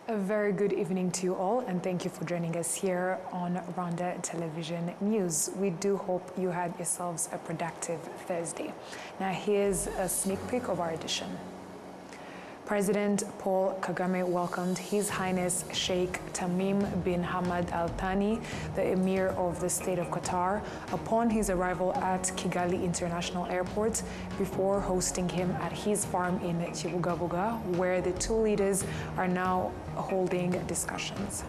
A very good evening to you all, and thank you for joining us here on Rwanda Television News. We do hope you had yourselves a productive Thursday. Now here's a sneak peek of our edition. President Paul Kagame welcomed His Highness Sheikh Tamim bin Hamad Al Thani, the Emir of the State of Qatar, upon his arrival at Kigali International Airport before hosting him at his farm in Kibugabuga, where the two leaders are now holding discussions.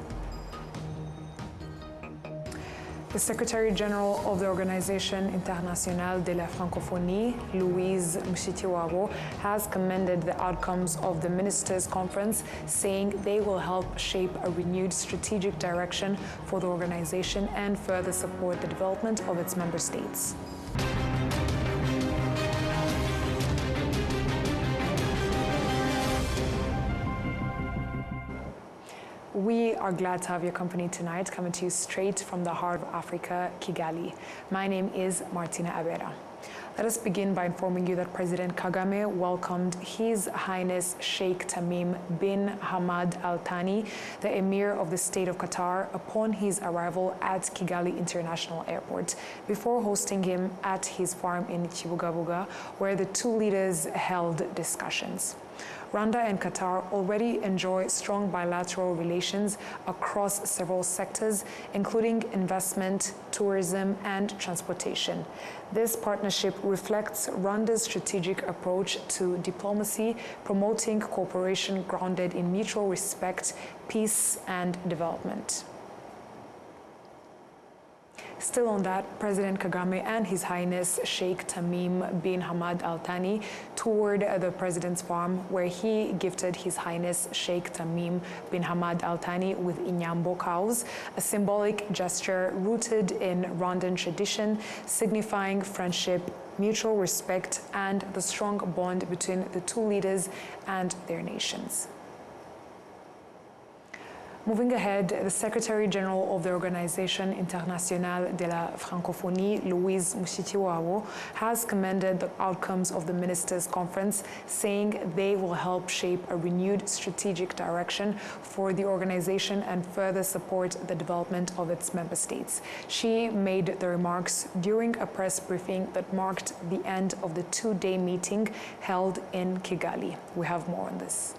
The Secretary General of the Organisation Internationale de la Francophonie, Louise Mushikiwabo, has commended the outcomes of the Ministers' Conference, saying they will help shape a renewed strategic direction for the organisation and further support the development of its member states. We are glad to have your company tonight, coming to you straight from the heart of Africa, Kigali. My name is Martina Abera. Let us begin by informing you that President Kagame welcomed His Highness Sheikh Tamim bin Hamad Al Thani, the Emir of the State of Qatar, upon his arrival at Kigali International Airport, before hosting him at his farm in Kibugabuga, where the two leaders held discussions. Rwanda and Qatar already enjoy strong bilateral relations across several sectors, including investment, tourism, and transportation. This partnership reflects Rwanda's strategic approach to diplomacy, promoting cooperation grounded in mutual respect, peace, and development. Still on that, President Kagame and His Highness Sheikh Tamim bin Hamad Al Thani toured the President's farm, where he gifted His Highness Sheikh Tamim bin Hamad Al Thani with Inyambo cows, a symbolic gesture rooted in Rwandan tradition, signifying friendship, mutual respect, and the strong bond between the two leaders and their nations. Moving ahead, the Secretary General of the Organisation Internationale de la Francophonie, Louise Mushikiwabo, has commended the outcomes of the Ministers' Conference, saying they will help shape a renewed strategic direction for the organization and further support the development of its member states. She made the remarks during a press briefing that marked the end of the two-day meeting held in Kigali. We have more on this.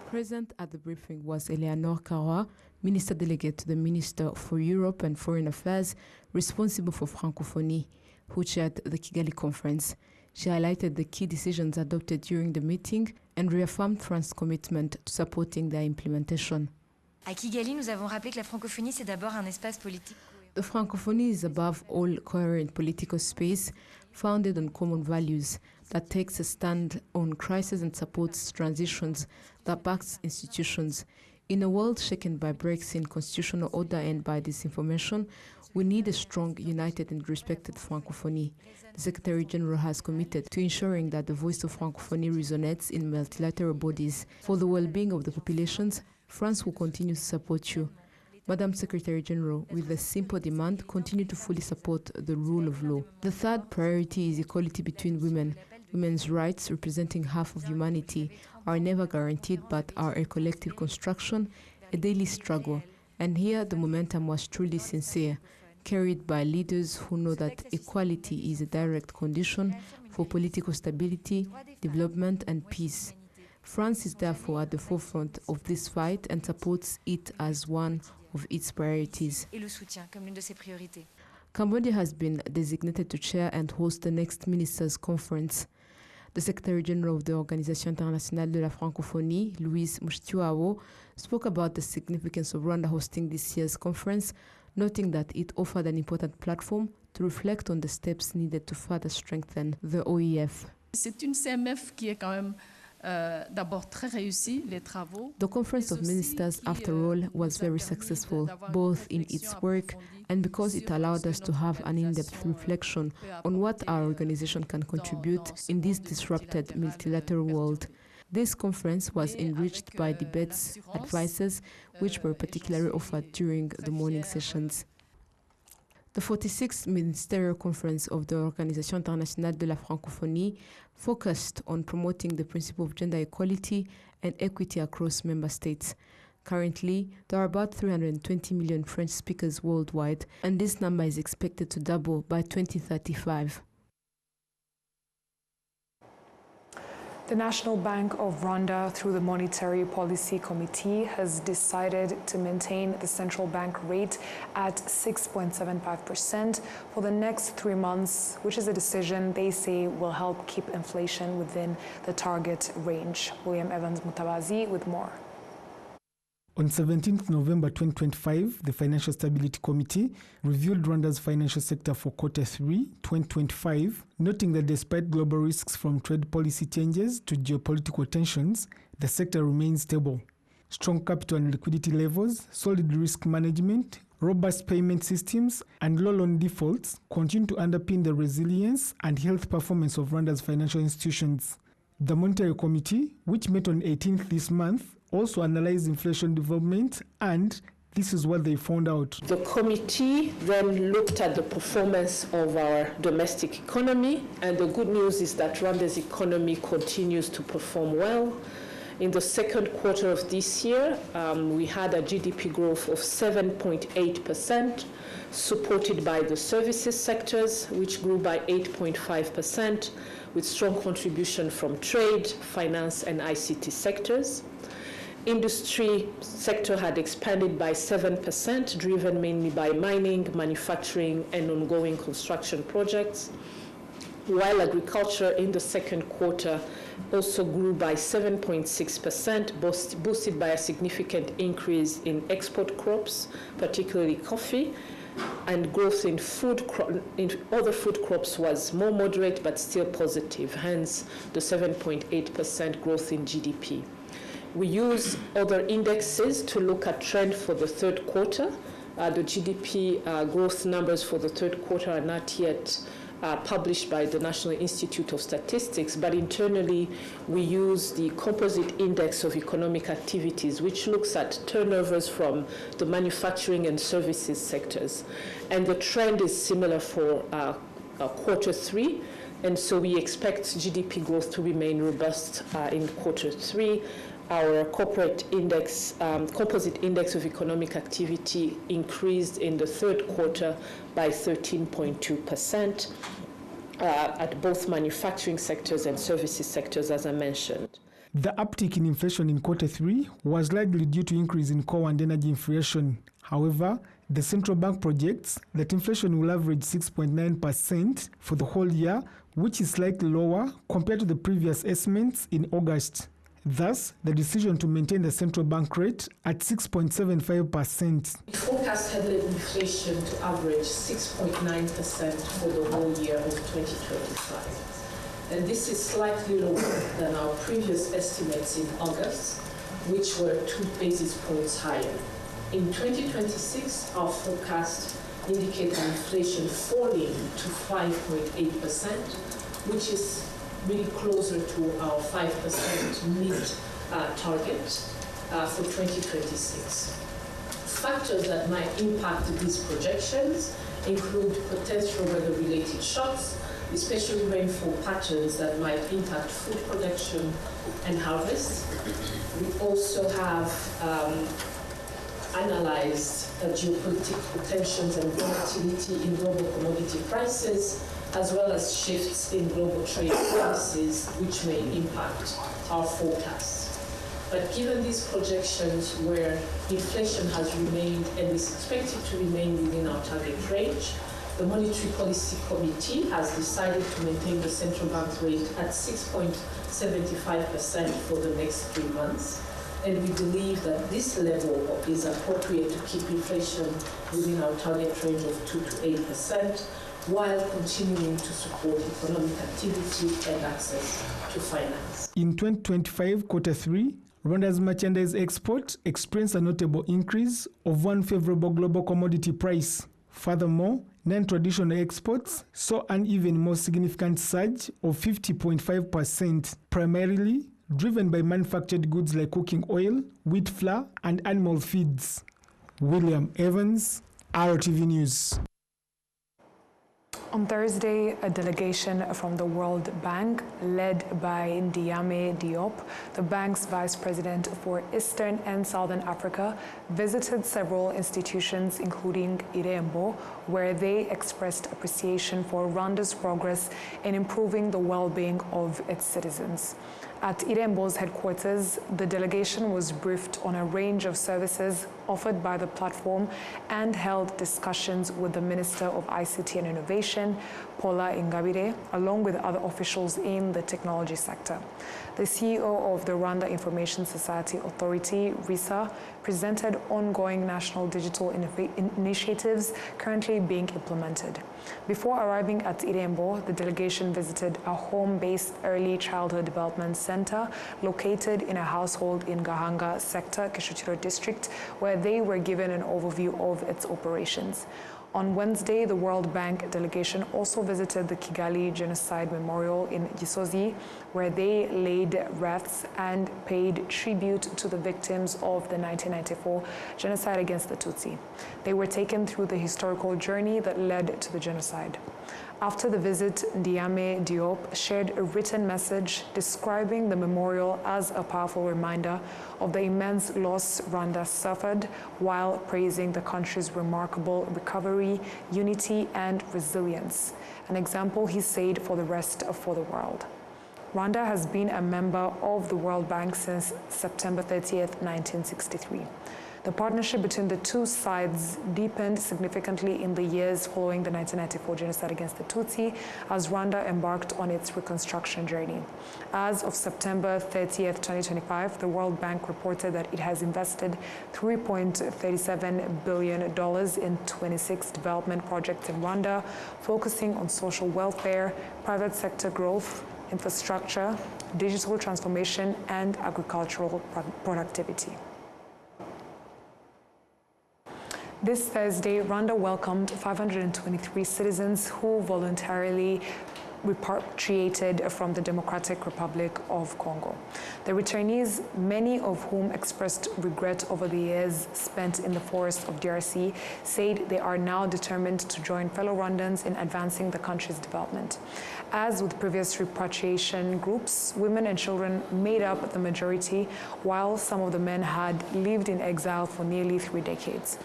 Present at the briefing was Eleanor Kawa, Minister Delegate to the Minister for Europe and Foreign Affairs, responsible for Francophonie, who chaired the Kigali conference. She highlighted the key decisions adopted during the meeting and reaffirmed France's commitment to supporting their implementation. À Kigali, nous avons rappelé que la francophonie, c'est d'abord un espace politique. The Francophonie is above all coherent political space founded on common values that takes a stand on crisis and supports transitions, that backs institutions. In a world shaken by breaks in constitutional order and by disinformation, we need a strong, united and respected Francophonie. The Secretary General has committed to ensuring that the voice of Francophonie resonates in multilateral bodies. For the well-being of the populations, France will continue to support you. Madam Secretary General, with a simple demand, continue to fully support the rule of law. The third priority is equality between women. Women's rights, representing half of humanity, are never guaranteed but are a collective construction, a daily struggle. And here the momentum was truly sincere, carried by leaders who know that equality is a direct condition for political stability, development and peace. France is therefore at the forefront of this fight and supports it as one of its priorities. Cambodia has been designated to chair and host the next Ministers' Conference. The Secretary General of the Organisation Internationale de la Francophonie, Louise Mushikiwabo, spoke about the significance of Rwanda hosting this year's conference, noting that it offered an important platform to reflect on the steps needed to further strengthen the OEF. C'est une CMF qui est quand même d'abord très réussie, les travaux. The Conference of Ministers, after all, was very successful, both in its work and because it allowed us to have an in-depth reflection on what our organization can contribute in this disrupted multilateral world. This conference was enriched by debates, advices, which were particularly offered during the morning sessions. The 46th Ministerial Conference of the Organisation Internationale de la Francophonie focused on promoting the principle of gender equality and equity across member states. Currently, there are about 320 million French speakers worldwide, and this number is expected to double by 2035. The National Bank of Rwanda, through the Monetary Policy Committee, has decided to maintain the central bank rate at 6.75% for the next 3 months, which is a decision they say will help keep inflation within the target range. William Evans Mutabazi with more. On 17th November 2025, the Financial Stability Committee reviewed Rwanda's financial sector for Q3 2025, noting that despite global risks from trade policy changes to geopolitical tensions, the sector remains stable. Strong capital and liquidity levels, solid risk management, robust payment systems, and low loan defaults continue to underpin the resilience and health performance of Rwanda's financial institutions. The Monetary Committee, which met on 18th this month, also analyzed inflation development, and this is what they found out. The committee then looked at the performance of our domestic economy, and the good news is that Rwanda's economy continues to perform well. In the second quarter of this year, we had a GDP growth of 7.8%, supported by the services sectors, which grew by 8.5%, with strong contribution from trade, finance, and ICT sectors. Industry sector had expanded by 7%, driven mainly by mining, manufacturing, and ongoing construction projects, while agriculture in the second quarter also grew by 7.6%, boosted by a significant increase in export crops, particularly coffee, and growth in other food crops was more moderate but still positive, hence the 7.8% growth in GDP. We use other indexes to look at trend for the third quarter. The GDP growth numbers for the third quarter are not yet published by the National Institute of Statistics, but internally we use the composite index of economic activities, which looks at turnovers from the manufacturing and services sectors. And the trend is similar for Q3, and so we expect GDP growth to remain robust in Q3. Our corporate index, composite index of economic activity increased in the third quarter by 13.2% at both manufacturing sectors and services sectors, as I mentioned. The uptick in inflation in Q3 was largely due to increase in coal and energy inflation. However, the central bank projects that inflation will average 6.9% for the whole year, which is slightly lower compared to the previous estimates in August. Thus, the decision to maintain the central bank rate at 6.75%. We forecast headline inflation to average 6.9% for the whole year of 2025. And this is slightly lower than our previous estimates in August, which were 2 basis points higher. In 2026, our forecast indicates inflation falling to 5.8%, which is really closer to our 5% mid target for 2026. Factors that might impact these projections include potential weather-related shocks, especially rainfall patterns that might impact food production and harvest. We also have analyzed geopolitical tensions and volatility in global commodity prices, as well as shifts in global trade policies, which may impact our forecasts. But given these projections where inflation has remained and is expected to remain within our target range, the Monetary Policy Committee has decided to maintain the central bank rate at 6.75% for the next 3 months. And we believe that this level is appropriate to keep inflation within our target range of 2 to 8%, while continuing to support economic activity and access to finance. In 2025 Q3, Rwanda's merchandise export experienced a notable increase of one favorable global commodity price. Furthermore, non-traditional exports saw an even more significant surge of 50.5%, primarily driven by manufactured goods like cooking oil, wheat flour, and animal feeds. William Evans, RwandaTV News. On Thursday, a delegation from the World Bank, led by Ndiame Diop, the bank's vice president for Eastern and Southern Africa, visited several institutions, including Irembo, where they expressed appreciation for Rwanda's progress in improving the well-being of its citizens. At Irembo's headquarters, the delegation was briefed on a range of services offered by the platform and held discussions with the Minister of ICT and Innovation, Paula Ingabire, along with other officials in the technology sector. The CEO of the Rwanda Information Society Authority, RISA, presented ongoing national digital initiatives currently being implemented. Before arriving at Irembo, the delegation visited a home-based early childhood development center located in a household in Gahanga sector, Kicukiro district, where they were given an overview of its operations. On Wednesday, the World Bank delegation also visited the Kigali Genocide Memorial in Gisozi, where they laid wreaths and paid tribute to the victims of the 1994 genocide against the Tutsi. They were taken through the historical journey that led to the genocide. After the visit, Ndiame Diop shared a written message describing the memorial as a powerful reminder of the immense loss Rwanda suffered, while praising the country's remarkable recovery, unity, and resilience. An example, he said, for the rest of the world. Rwanda has been a member of the World Bank since September 30th, 1963. The partnership between the two sides deepened significantly in the years following the 1994 genocide against the Tutsi, as Rwanda embarked on its reconstruction journey. As of September 30th, 2025, the World Bank reported that it has invested $3.37 billion in 26 development projects in Rwanda, focusing on social welfare, private sector growth, infrastructure, digital transformation, and agricultural productivity. This Thursday, Rwanda welcomed 523 citizens who voluntarily repatriated from the Democratic Republic of Congo. The returnees, many of whom expressed regret over the years spent in the forests of DRC, said they are now determined to join fellow Rwandans in advancing the country's development. As with previous repatriation groups, women and children made up the majority, while some of the men had lived in exile for nearly 3 decades.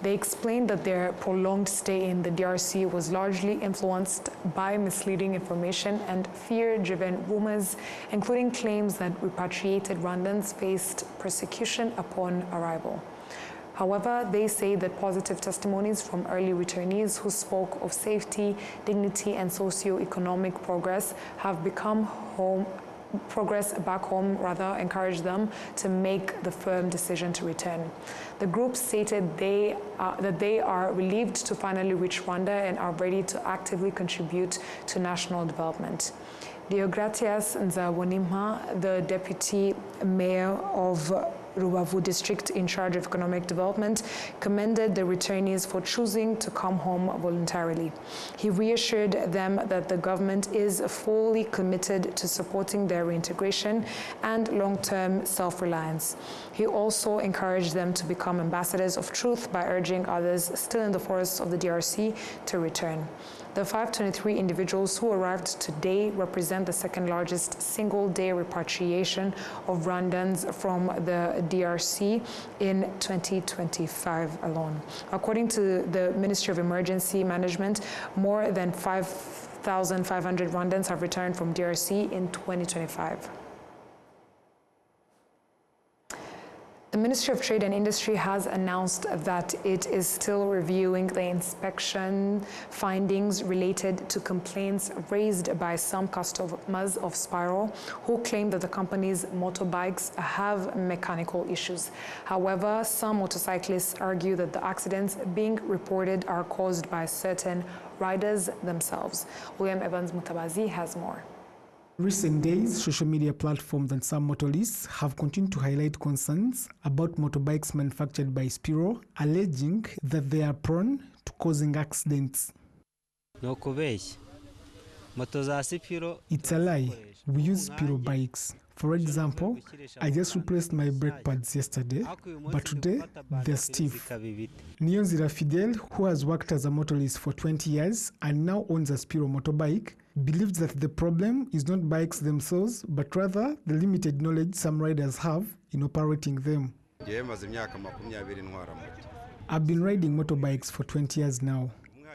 They explained that their prolonged stay in the DRC was largely influenced by misleading information and fear-driven rumors, including claims that repatriated Rwandans faced persecution upon arrival. However, they say that positive testimonies from early returnees who spoke of safety, dignity, and socio-economic progress back home encouraged them to make the firm decision to return. The group stated that they are relieved to finally reach Rwanda and are ready to actively contribute to national development. Deogratias Nzabonimpa, the deputy mayor of Rubavu district in charge of economic development, commended the returnees for choosing to come home voluntarily. He reassured them that the government is fully committed to supporting their reintegration and long-term self-reliance. He also encouraged them to become ambassadors of truth by urging others still in the forests of the DRC to return. The 523 individuals who arrived today represent the second largest single-day repatriation of Rwandans from the DRC in 2025 alone. According to the Ministry of Emergency Management, more than 5,500 Rwandans have returned from DRC in 2025. The Ministry of Trade and Industry has announced that it is still reviewing the inspection findings related to complaints raised by some customers of Spiral who claim that the company's motorbikes have mechanical issues. However, some motorcyclists argue that the accidents being reported are caused by certain riders themselves. William Evans Mutabazi has more. Recent days, social media platforms and some motorists have continued to highlight concerns about motorbikes manufactured by Spiro, alleging that they are prone to causing accidents. It's a lie. We use Spiro bikes. For example, I just replaced my brake pads yesterday, but today they're stiff. Niyonzira Fidel, who has worked as a motorist for 20 years and now owns a Spiro motorbike, believes that the problem is not bikes themselves, but rather the limited knowledge some riders have in operating them. I've been riding motorbikes for 20 years now.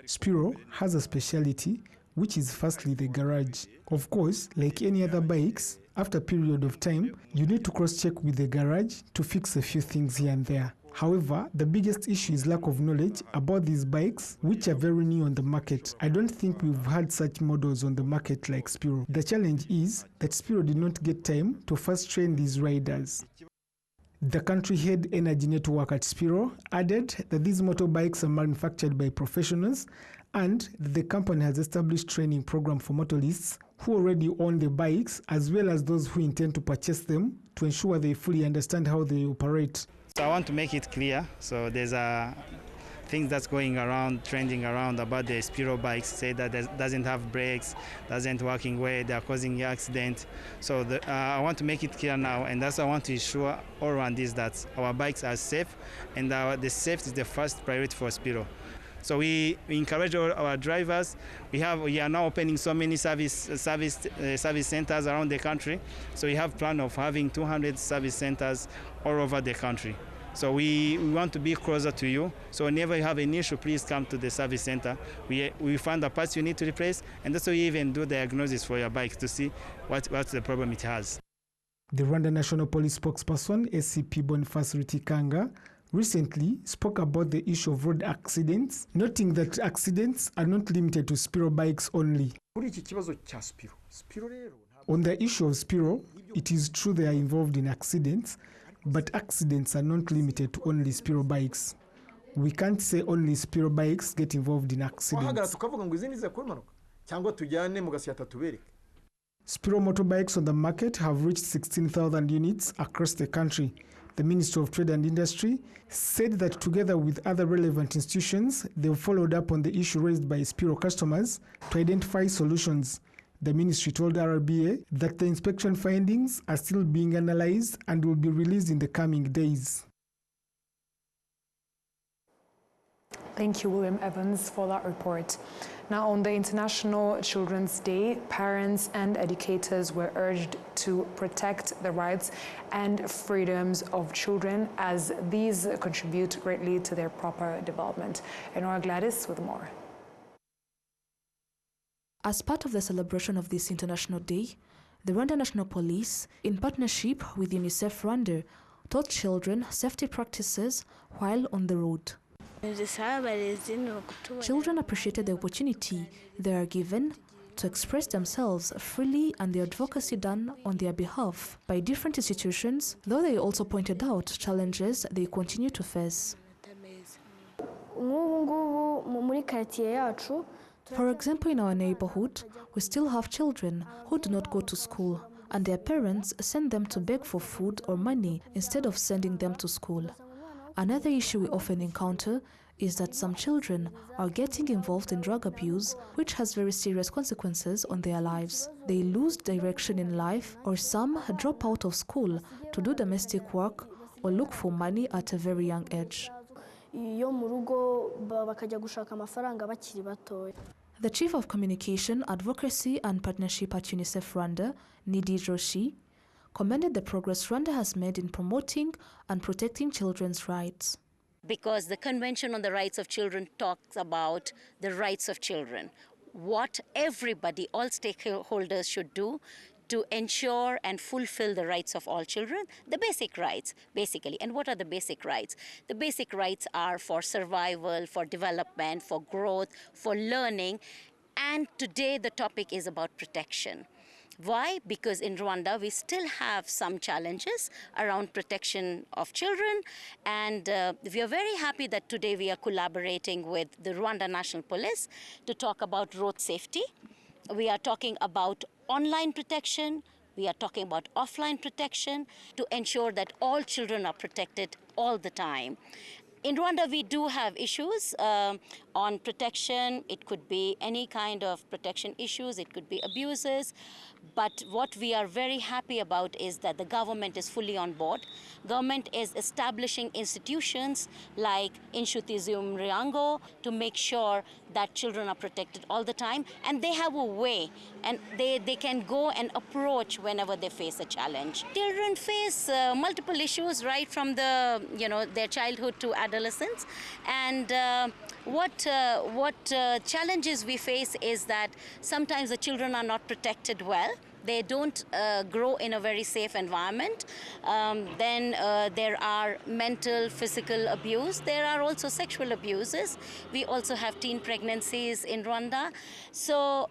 Spiro has a speciality, which is firstly the garage. Of course, like any other bikes, after a period of time, you need to cross-check with the garage to fix a few things here and there. However, the biggest issue is lack of knowledge about these bikes, which are very new on the market. I don't think we've had such models on the market like Spiro. The challenge is that Spiro did not get time to first train these riders. The country head energy network at Spiro added that these motorbikes are manufactured by professionals and the company has established training program for motorists who already own the bikes as well as those who intend to purchase them to ensure they fully understand how they operate. So I want to make it clear. So there's a thing that's going around, trending around about the Spiro bikes, say that it doesn't have brakes, doesn't working well, they're causing accident. So I want to make it clear now, and that's why I want to assure all Rwandese that our bikes are safe, and the safety is the first priority for Spiro. So we encourage all our drivers. We are now opening so many service centers around the country. So we have plan of having 200 service centers all over the country. So we want to be closer to you. So whenever you have an issue, please come to the service center. We find the parts you need to replace, and also we even do diagnosis for your bike to see what's the problem it has. The Rwanda National Police spokesperson, SCP Boniface Rutikanga, recently spoke about the issue of road accidents, noting that accidents are not limited to Spiro bikes only. On the issue of Spiro, it is true they are involved in accidents, but accidents are not limited to only Spiro bikes. We can't say only Spiro bikes get involved in accidents. Spiro motorbikes on the market have reached 16,000 units across the country. The Ministry of Trade and Industry said that together with other relevant institutions, they've followed up on the issue raised by Spiro customers to identify solutions. The ministry told RBA that the inspection findings are still being analyzed and will be released in the coming days. Thank you, William Evans, for that report. Now, on the International Children's Day, parents and educators were urged to protect the rights and freedoms of children as these contribute greatly to their proper development. Enora Gladys with more. As part of the celebration of this International Day, the Rwanda National Police, in partnership with UNICEF Rwanda, taught children safety practices while on the road. Children appreciated the opportunity they are given to express themselves freely and the advocacy done on their behalf by different institutions, though they also pointed out challenges they continue to face. For example, in our neighborhood, we still have children who do not go to school, and their parents send them to beg for food or money instead of sending them to school. Another issue we often encounter is that some children are getting involved in drug abuse, which has very serious consequences on their lives. They lose direction in life, or some drop out of school to do domestic work or look for money at a very young age. The Chief of Communication, Advocacy and Partnership at UNICEF Rwanda, Nidi Joshi, commended the progress Rwanda has made in promoting and protecting children's rights. Because the Convention on the Rights of Children talks about the rights of children, what everybody, all stakeholders should do to ensure and fulfill the rights of all children, the basic rights, basically. And what are the basic rights? The basic rights are for survival, for development, for growth, for learning. And today the topic is about protection. Why? Because in Rwanda, we still have some challenges around protection of children. And we are very happy that today we are collaborating with the Rwanda National Police to talk about road safety. We are talking about online protection. We are talking about offline protection to ensure that all children are protected all the time. In Rwanda, we do have issues on protection. It could be any kind of protection issues. It could be abuses. But what we are very happy about is that the government is fully on board. Government is establishing institutions like Inshutizium Riango to make sure that children are protected all the time, and they have a way, and they can go and approach whenever they face a challenge. Children face multiple issues right from the, their childhood to adolescence, and what challenges we face is that sometimes the children are not protected well. They don't grow in a very safe environment. Then there are mental, physical abuse. There are also sexual abuses. We also have teen pregnancies in Rwanda. So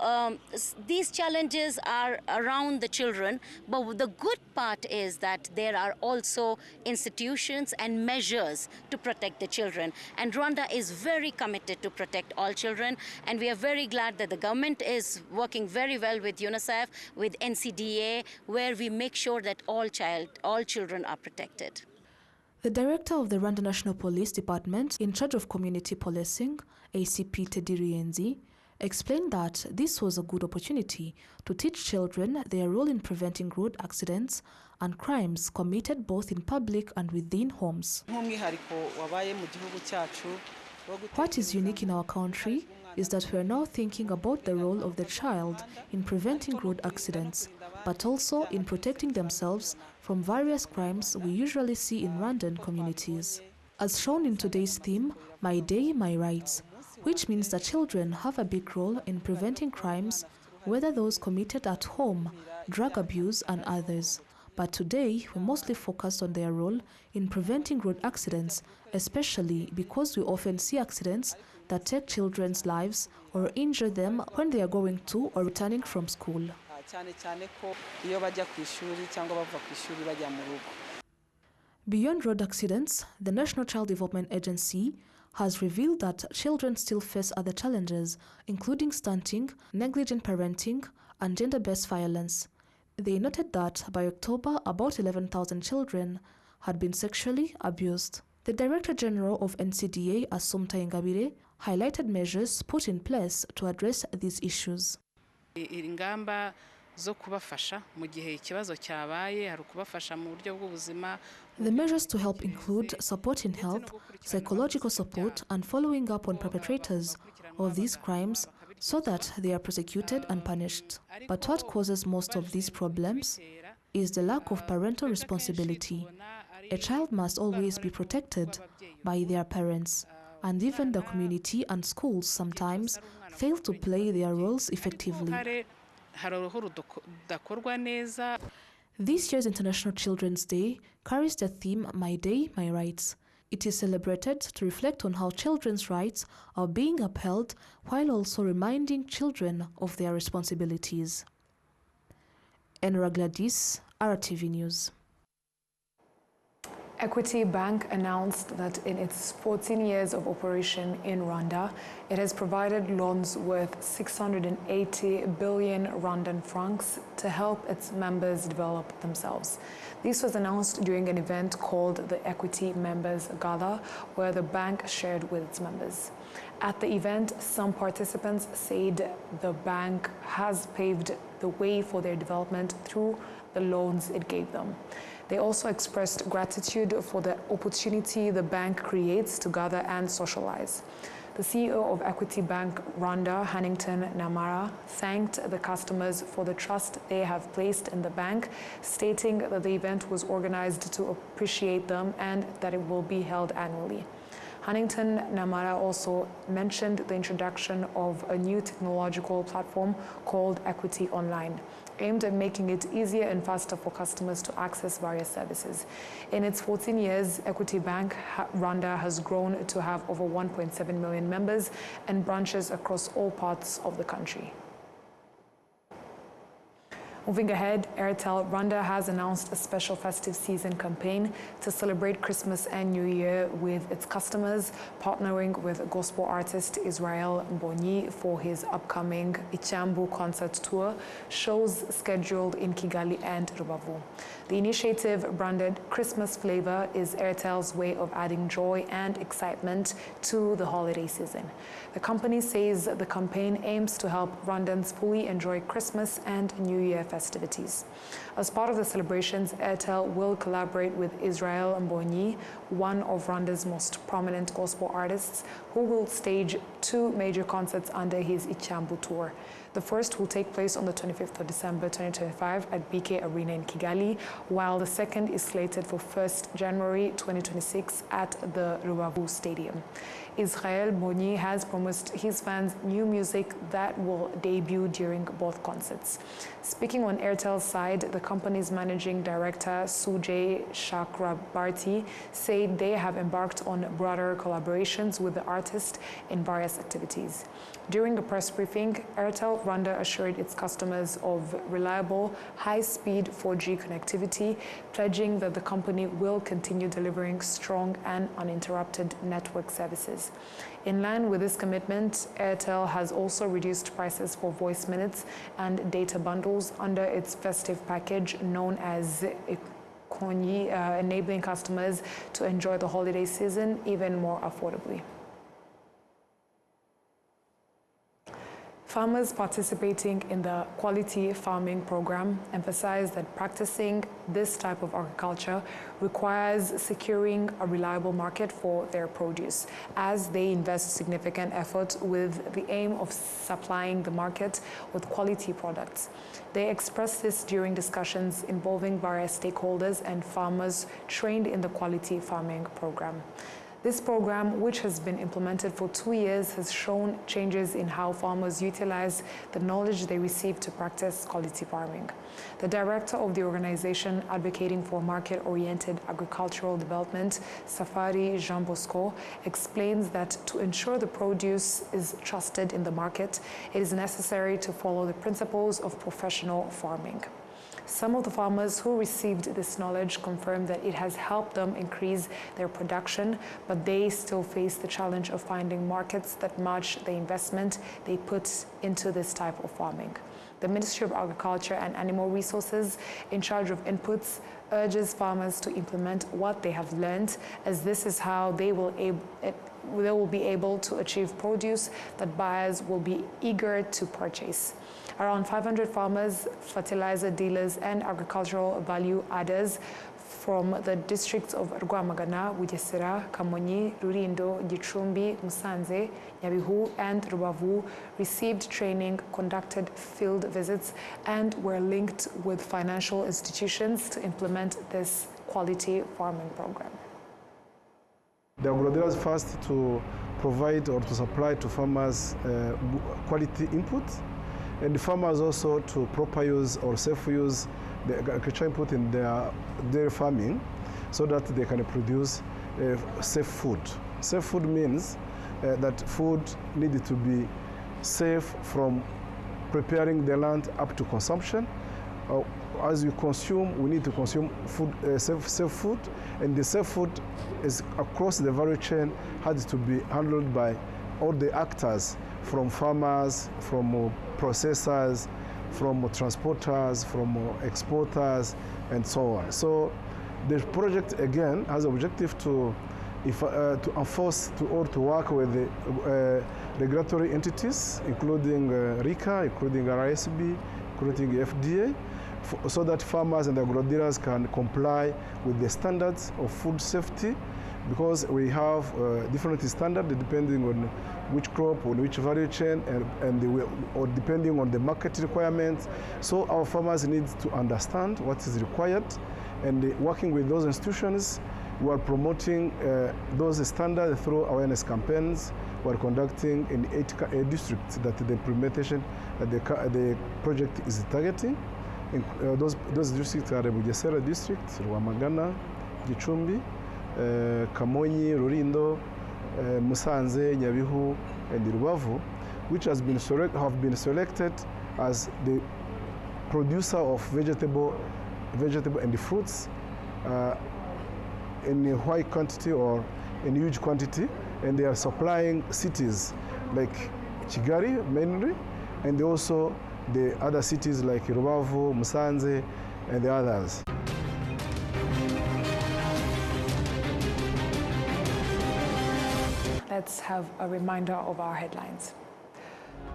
these challenges are around the children, but the good part is that there are also institutions and measures to protect the children. And Rwanda is very committed to protect all children, and we are very glad that the government is working very well with UNICEF, with NCDA, where we make sure that all children are protected. The director of the Rwanda National Police Department in charge of community policing, ACP Teddy Rienzi, explained that this was a good opportunity to teach children their role in preventing road accidents and crimes committed both in public and within homes. What is unique in our country is that we are now thinking about the role of the child in preventing road accidents, but also in protecting themselves from various crimes we usually see in Rwandan communities. As shown in today's theme, My Day, My Rights, which means that children have a big role in preventing crimes, whether those committed at home, drug abuse, and others. But today, we mostly focused on their role in preventing road accidents, especially because we often see accidents that take children's lives or injure them when they are going to or returning from school. Beyond road accidents, the National Child Development Agency has revealed that children still face other challenges, including stunting, negligent parenting, and gender-based violence. They noted that by October, about 11,000 children had been sexually abused. The Director General of NCDA, Assumpta Ingabire, highlighted measures put in place to address these issues. The measures to help include support in health, psychological support, and following up on perpetrators of these crimes so that they are prosecuted and punished. But what causes most of these problems is the lack of parental responsibility. A child must always be protected by their parents, and even the community and schools sometimes fail to play their roles effectively. This year's International Children's Day carries the theme My Day, My Rights. It is celebrated to reflect on how children's rights are being upheld while also reminding children of their responsibilities. Enra Gladys, RTV News. Equity Bank announced that in its 14 years of operation in Rwanda, it has provided loans worth 680 billion Rwandan francs to help its members develop themselves. This was announced during an event called the Equity Members Gala, where the bank shared with its members. At the event, some participants said the bank has paved the way for their development through the loans it gave them. They also expressed gratitude for the opportunity the bank creates to gather and socialize. The CEO of Equity Bank Rwanda, Hannington Namara, thanked the customers for the trust they have placed in the bank, stating that the event was organized to appreciate them and that it will be held annually. Hannington Namara also mentioned the introduction of a new technological platform called Equity Online, aimed at making it easier and faster for customers to access various services. In its 14 years, Equity Bank Rwanda has grown to have over 1.7 million members and branches across all parts of the country. Moving ahead, Airtel Rwanda has announced a special festive season campaign to celebrate Christmas and New Year with its customers, partnering with gospel artist Israel Mbonyi for his upcoming Ichambu concert tour, shows scheduled in Kigali and Rubavu. The initiative, branded Christmas Flavor, is Airtel's way of adding joy and excitement to the holiday season. The company says the campaign aims to help Rwandans fully enjoy Christmas and New Year festivities. As part of the celebrations, Airtel will collaborate with Israel Mbonyi, one of Rwanda's most prominent gospel artists, who will stage 2 major concerts under his Ichambu tour. The first will take place on the 25th of December 2025 at BK Arena in Kigali, while the second is slated for 1st January 2026 at the Rubavu Stadium. Israel Mbonyi has promised his fans new music that will debut during both concerts. Speaking on Airtel's side, the company's managing director, Sujay Chakrabarti, said they have embarked on broader collaborations with the artist in various activities. During the press briefing, Airtel Rwanda assured its customers of reliable, high-speed 4G connectivity, pledging that the company will continue delivering strong and uninterrupted network services. In line with this commitment, Airtel has also reduced prices for voice minutes and data bundles under its festive package known as Konyi, enabling customers to enjoy the holiday season even more affordably. Farmers participating in the Quality Farming Program emphasize that practicing this type of agriculture requires securing a reliable market for their produce, as they invest significant effort with the aim of supplying the market with quality products. They expressed this during discussions involving various stakeholders and farmers trained in the Quality Farming Program. This program, which has been implemented for 2 years, has shown changes in how farmers utilize the knowledge they receive to practice quality farming. The director of the organization advocating for market-oriented agricultural development, Safari Jean Bosco, explains that to ensure the produce is trusted in the market, it is necessary to follow the principles of professional farming. Some of the farmers who received this knowledge confirmed that it has helped them increase their production, but they still face the challenge of finding markets that match the investment they put into this type of farming. The Ministry of Agriculture and Animal Resources, in charge of inputs, urges farmers to implement what they have learned, as this is how they will be able to achieve produce that buyers will be eager to purchase. Around 500 farmers, fertilizer dealers, and agricultural value adders from the districts of Rwamagana, Bugesera, Kamonyi, Rulindo, Gicumbi, Musanze, Nyabihu, and Rubavu received training, conducted field visits, and were linked with financial institutions to implement this quality farming program. The agro-dealers first to provide or to supply to farmers quality input, and the farmers also to proper use or safe use the agricultural input in their farming so that they can produce safe food. Safe food means that food needed to be safe from preparing the land up to consumption. As we consume, we need to consume food, safe food, and the safe food is across the value chain has to be handled by all the actors, from farmers, from processors, from transporters, from exporters, and so on. So the project again has the objective to enforce or to work with the regulatory entities, including RICA, including RISB, including FDA, so that farmers and agro-dealers can comply with the standards of food safety, because we have different standards depending on which crop, on which value chain, or depending on the market requirements. So our farmers need to understand what is required, and working with those institutions, we are promoting those standards through awareness campaigns. We are conducting in 8 districts that the implementation, the project is targeting. Those districts are the Bugesera district, Rwamagana, Gicumbi, Kamonyi, Rulindo, Musanze, Nyabihu, and Rubavu, which have been selected as the producer of vegetable and the fruits in a high quantity or in huge quantity, and they are supplying cities like Kigali mainly, and also the other cities like Rubavu, Musanze, and the others. Let's have a reminder of our headlines.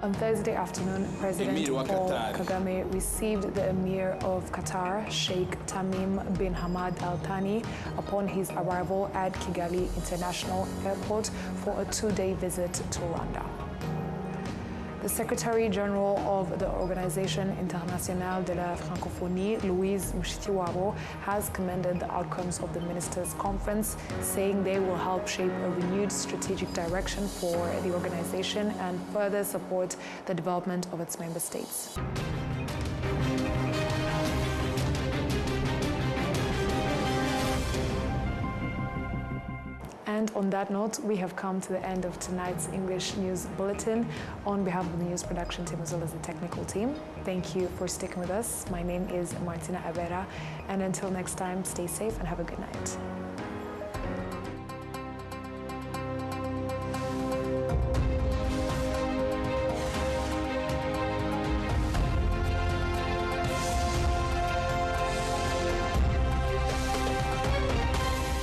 On Thursday afternoon, President Paul Kagame received the Emir of Qatar, Sheikh Tamim bin Hamad Al Thani, upon his arrival at Kigali International Airport for a two-day visit to Rwanda. The Secretary General of the Organisation Internationale de la Francophonie, Louise Mushikiwabo, has commended the outcomes of the Ministers' Conference, saying they will help shape a renewed strategic direction for the organisation and further support the development of its member states. And on that note, we have come to the end of tonight's English News Bulletin. On behalf of the news production team as well as the technical team, thank you for sticking with us. My name is Martina Abera, and until next time, stay safe and have a good night.